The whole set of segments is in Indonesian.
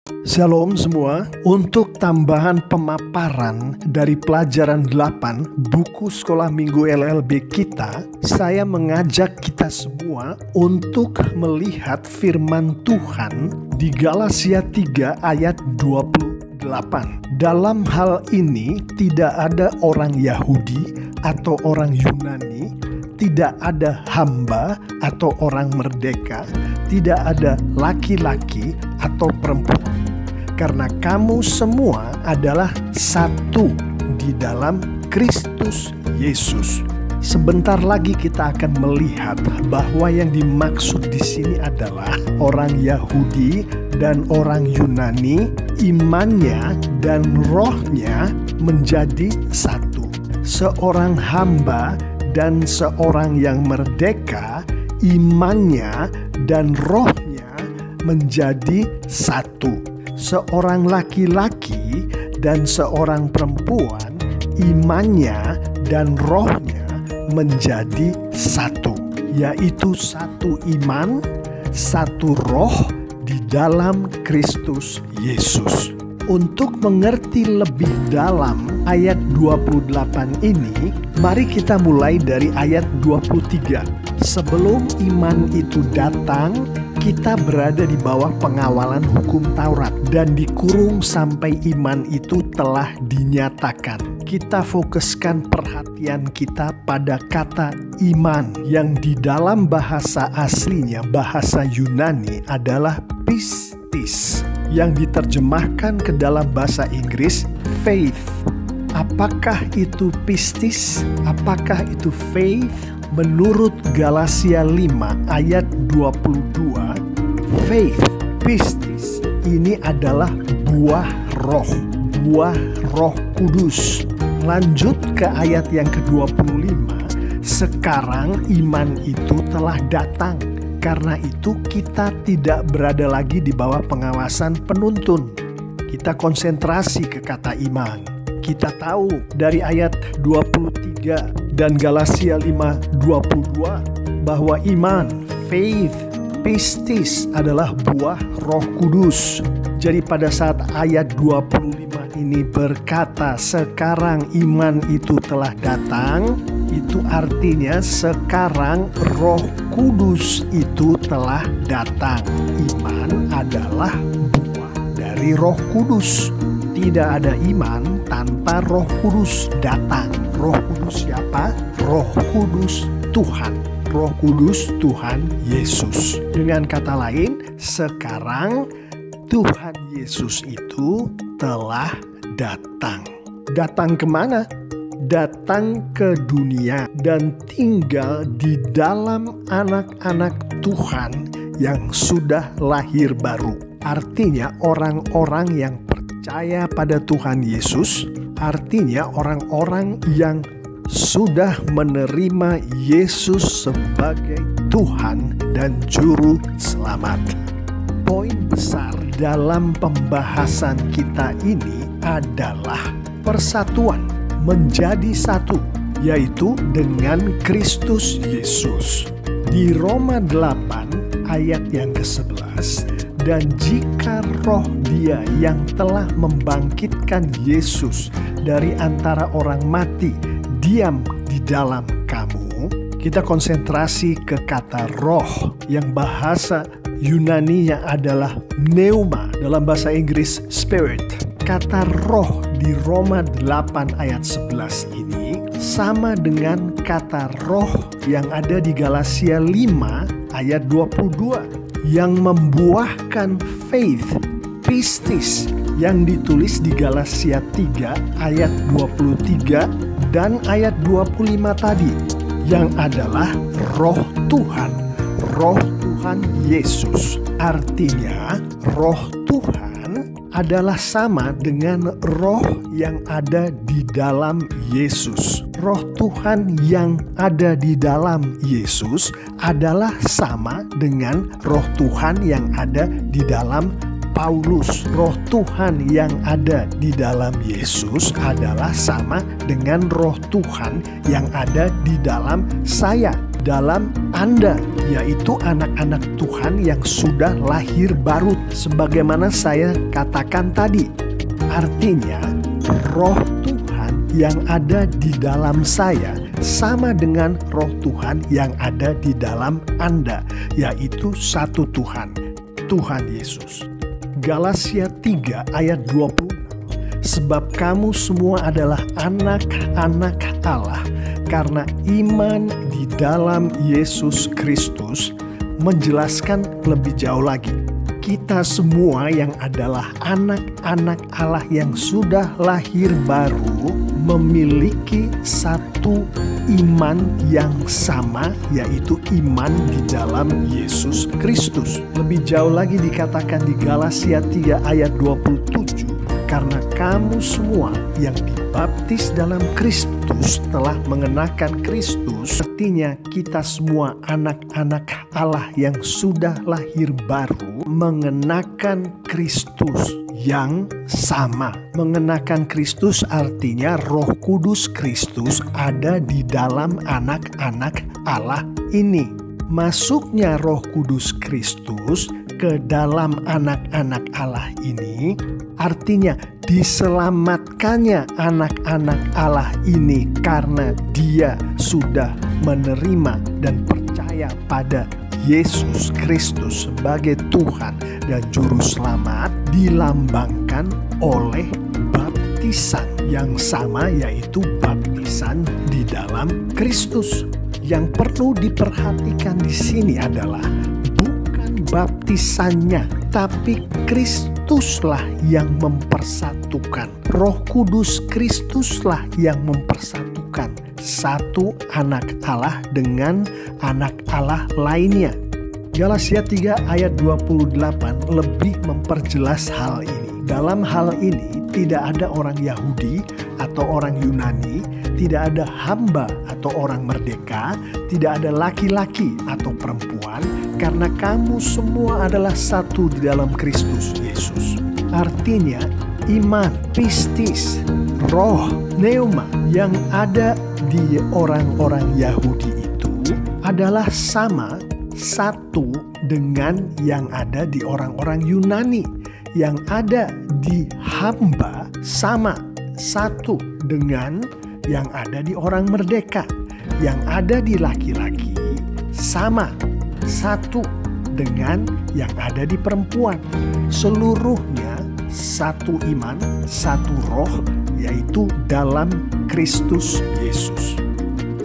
Shalom semua, untuk tambahan pemaparan dari pelajaran 8 buku sekolah minggu LLB kita, saya mengajak kita semua untuk melihat firman Tuhan di Galatia 3 ayat 28. Dalam hal ini tidak ada orang Yahudi atau orang Yunani, tidak ada hamba atau orang merdeka, tidak ada laki-laki atau perempuan. Karena kamu semua adalah satu di dalam Kristus Yesus. Sebentar lagi kita akan melihat bahwa yang dimaksud di sini adalah orang Yahudi dan orang Yunani, imannya dan rohnya menjadi satu. Seorang hamba dan seorang yang merdeka, imannya dan rohnya menjadi satu. Seorang laki-laki dan seorang perempuan, imannya dan rohnya menjadi satu, yaitu satu iman, satu roh di dalam Kristus Yesus. Untuk mengerti lebih dalam ayat 28 ini, mari kita mulai dari ayat 23. Sebelum iman itu datang, kita berada di bawah pengawalan hukum Taurat dan dikurung sampai iman itu telah dinyatakan. Kita fokuskan perhatian kita pada kata iman yang di dalam bahasa aslinya, bahasa Yunani adalah pistis, yang diterjemahkan ke dalam bahasa Inggris faith. Apakah itu pistis? Apakah itu faith? Menurut Galatia 5 ayat 22, faith, pistis, ini adalah buah roh kudus. Lanjut ke ayat yang ke-25, sekarang iman itu telah datang. Karena itu kita tidak berada lagi di bawah pengawasan penuntun. Kita konsentrasi ke kata iman. Kita tahu dari ayat 23 dan Galatia 5:22 bahwa iman, faith, pistis adalah buah Roh Kudus. Jadi pada saat ayat 25 ini berkata sekarang iman itu telah datang, itu artinya sekarang Roh Kudus itu telah datang. Iman adalah buah dari Roh Kudus. Tidak ada iman tanpa Roh Kudus datang. Roh Kudus siapa? Roh Kudus Tuhan. Roh Kudus Tuhan Yesus. Dengan kata lain, sekarang Tuhan Yesus itu telah datang. Datang kemana? Datang ke dunia dan tinggal di dalam anak-anak Tuhan yang sudah lahir baru. Artinya orang-orang yang percaya pada Tuhan Yesus, artinya orang-orang yang sudah menerima Yesus sebagai Tuhan dan Juru Selamat. Poin besar dalam pembahasan kita ini adalah persatuan, menjadi satu, yaitu dengan Kristus Yesus. Di Roma 8 ayat yang ke-11, dan jika roh Dia yang telah membangkitkan Yesus dari antara orang mati diam di dalam kamu, kita konsentrasi ke kata roh yang bahasa Yunani-nya adalah pneuma, dalam bahasa Inggris spirit. Kata roh di Roma 8 ayat 11 ini sama dengan kata roh yang ada di Galatia 5 ayat 22 yang membuahkan faith, pistis, yang ditulis di Galatia 3 ayat 23 dan ayat 25 tadi, yang adalah roh Tuhan Yesus. Artinya roh Tuhan adalah sama dengan roh yang ada di dalam Yesus. Roh Tuhan yang ada di dalam Yesus adalah sama dengan roh Tuhan yang ada di dalam Paulus. Roh Tuhan yang ada di dalam Yesus adalah sama dengan roh Tuhan yang ada di dalam saya. dalam Anda, yaitu anak-anak Tuhan yang sudah lahir baru, sebagaimana saya katakan tadi. Artinya, roh Tuhan yang ada di dalam saya sama dengan roh Tuhan yang ada di dalam Anda, yaitu satu Tuhan, Tuhan Yesus. Galatia 3 ayat 26. Sebab kamu semua adalah anak-anak Allah karena iman di dalam Yesus Kristus. Menjelaskan lebih jauh lagi, kita semua yang adalah anak-anak Allah yang sudah lahir baru memiliki satu iman yang sama, yaitu iman di dalam Yesus Kristus. Lebih jauh lagi dikatakan di Galatia 3 ayat 27, karena kamu semua yang dibaptis dalam Kristus telah mengenakan Kristus. Artinya kita semua anak-anak Allah yang sudah lahir baru mengenakan Kristus yang sama. Mengenakan Kristus artinya Roh Kudus Kristus ada di dalam anak-anak Allah ini. Masuknya Roh Kudus Kristus ke dalam anak-anak Allah ini artinya diselamatkannya anak-anak Allah ini karena dia sudah menerima dan percaya pada Yesus Kristus sebagai Tuhan dan Juru Selamat, dilambangkan oleh baptisan yang sama, yaitu baptisan di dalam Kristus. Yang perlu diperhatikan di sini adalah bukan baptisannya, tapi Kristuslah yang mempersatukan. Roh Kudus Kristuslah yang mempersatukan satu anak Allah dengan anak Allah lainnya. Galatia 3 ayat 28 lebih memperjelas hal ini. Dalam hal ini tidak ada orang Yahudi atau orang Yunani, tidak ada hamba atau orang merdeka, tidak ada laki-laki atau perempuan, karena kamu semua adalah satu di dalam Kristus Yesus. Artinya iman, pistis, roh, pneuma yang ada di orang-orang Yahudi itu adalah sama satu dengan yang ada di orang-orang Yunani. Yang ada di hamba sama satu dengan yang ada di orang merdeka. Yang ada di laki-laki sama satu dengan yang ada di perempuan. Seluruhnya satu iman, satu roh, yaitu dalam Kristus Yesus.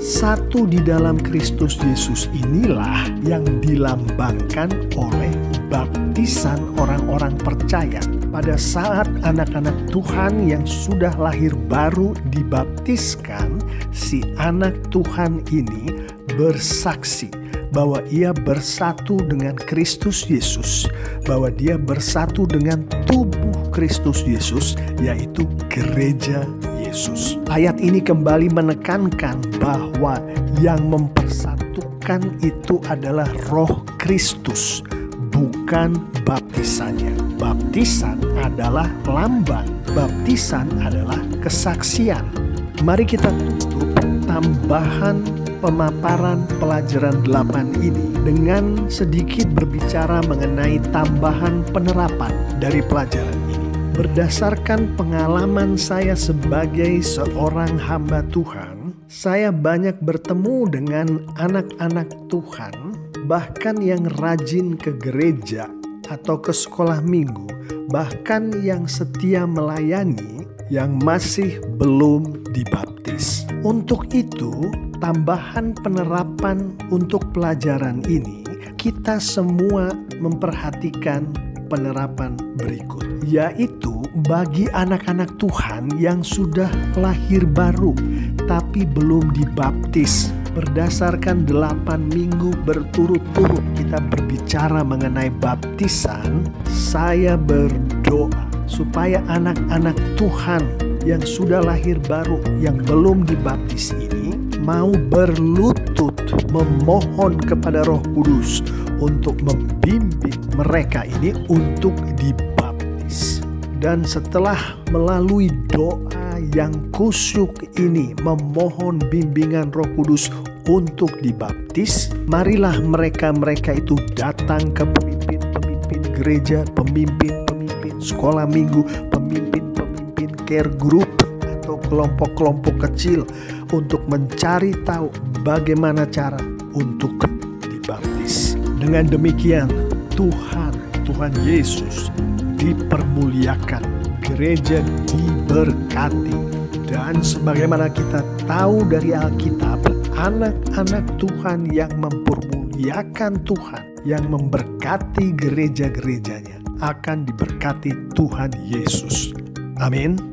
Satu di dalam Kristus Yesus inilah yang dilambangkan oleh baptisan orang-orang percaya. Pada saat anak-anak Tuhan yang sudah lahir baru dibaptiskan, si anak Tuhan ini bersaksi bahwa ia bersatu dengan Kristus Yesus, bahwa dia bersatu dengan tubuh Kristus Yesus, yaitu gereja Yesus. Ayat ini kembali menekankan bahwa yang mempersatukan itu adalah Roh Kristus, bukan baptisannya. Baptisan adalah lambang, baptisan adalah kesaksian. Mari kita tutup tambahan pemaparan pelajaran 8 ini dengan sedikit berbicara mengenai tambahan penerapan dari pelajaran ini. Berdasarkan pengalaman saya sebagai seorang hamba Tuhan, saya banyak bertemu dengan anak-anak Tuhan, bahkan yang rajin ke gereja atau ke sekolah minggu, bahkan yang setia melayani, yang masih belum dibaptis. Untuk itu, tambahan penerapan untuk pelajaran ini, kita semua memperhatikan penerapan berikut, yaitu bagi anak-anak Tuhan yang sudah lahir baru tapi belum dibaptis. Berdasarkan 8 minggu berturut-turut kita berbicara mengenai baptisan, saya berdoa supaya anak-anak Tuhan yang sudah lahir baru yang belum dibaptis ini mau berlutut memohon kepada Roh Kudus untuk membimbing mereka ini untuk dibaptis. Dan setelah melalui doa yang kusyuk ini memohon bimbingan Roh Kudus untuk dibaptis, marilah mereka-mereka itu datang ke pemimpin-pemimpin gereja, pemimpin-pemimpin sekolah minggu, pemimpin-pemimpin care group atau kelompok-kelompok kecil untuk mencari tahu bagaimana cara untuk dibaptis. Dengan demikian, Tuhan Yesus dipermuliakan, gereja diberkati. Dan sebagaimana kita tahu dari Alkitab, anak-anak Tuhan yang mempermuliakan Tuhan, yang memberkati gereja-gerejanya, akan diberkati Tuhan Yesus. Amin.